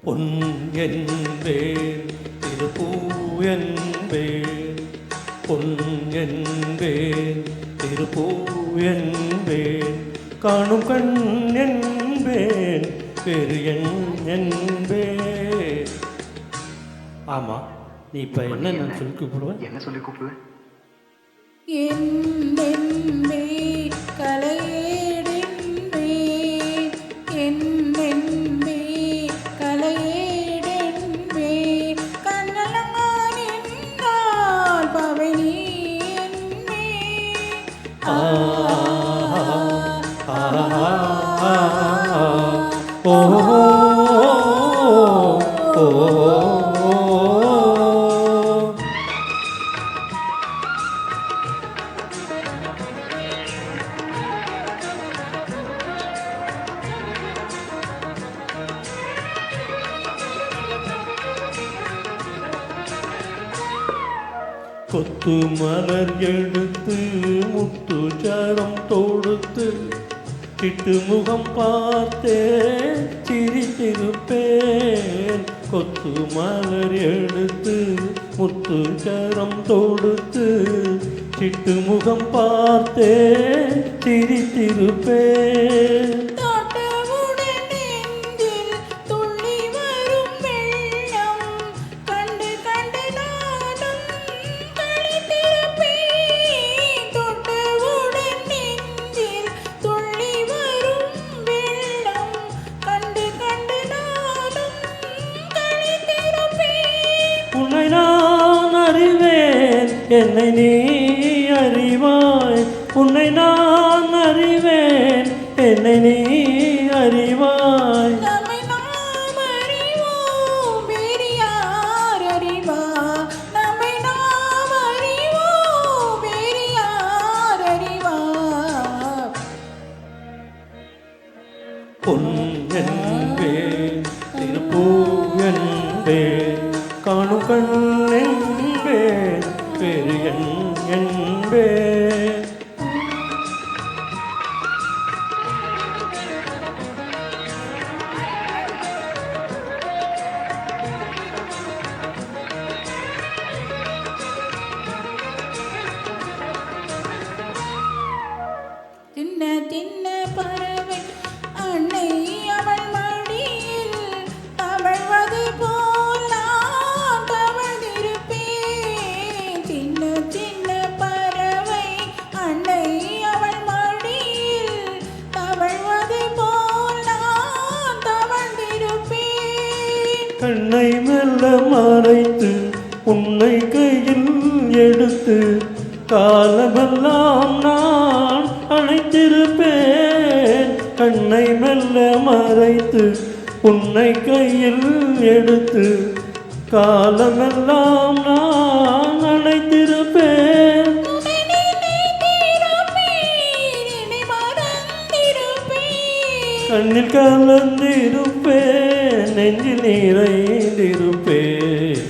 பொன் என்பேன் இது பூ என்பேன், பொன் என்பேன் இது பூ என்பேன், காணும் கண் என்பேன் பெரு என்பேன். ஆமா, நீ இப்ப என்ன நான் சொல்லி கூப்பிடுவேன்? என்ன சொல்லி கூப்பிடுவேன்? என்னென்பே கலையேடென்பே, என்னென்பே கலையேடென்பே, கண்ணலங்கான் என்றால் பவனி என்பே. கொத்து மலர் எடுத்து முத்து சரம் தொடுத்து சிட்டு முகம் பார்த்தே சிரித்திருப்பேன். கொத்து மலர் எடுத்து முத்து சரம் தொடுத்து சிட்டு முகம் பார்த்தே சிரித்திருப்பேன். உன்னை நான் அறிவேன், என்னை நீ அறிவாய். உன்னை நான் அறிவேன், என்னை நீ அறிவாய். நம்மை நாம் அறிவோம், வேறு யார் அறிவார்? நம்மை நாம் அறிவோம், வேறு யார் அறிவார்? பொன் என்பேன் திருப்பூ என்பேன், காணும் கண் என்பேன் பெரு என்பேன். தின்ன தின்ன பறவை அன்னை அவள் மடியில் தவழ்வது போல் நான் தவழ்ந்திருப்பேன். சின்ன சின்ன பறவை அன்னை அவள் மடியில் தவழ்வது போல் நான் தவழ்ந்திருப்பேன். கண்ணை மெல்ல மறைத்து உன்னை கையில் எடுத்து காலமெல்லாம் நான் அணைத்திருப்பேன். கண்ணை மெல்ல மறைத்து உன்னை கையில் எடுத்து காலமெல்லாம் நான் அணைத்திருப்பேன். உன்னை நினைத்திருப்பேன், என்னை மறந்திருப்பேன். கண்ணில் கலந்திருப்பேன், நெஞ்சில் நிறைந்திருப்பேன்.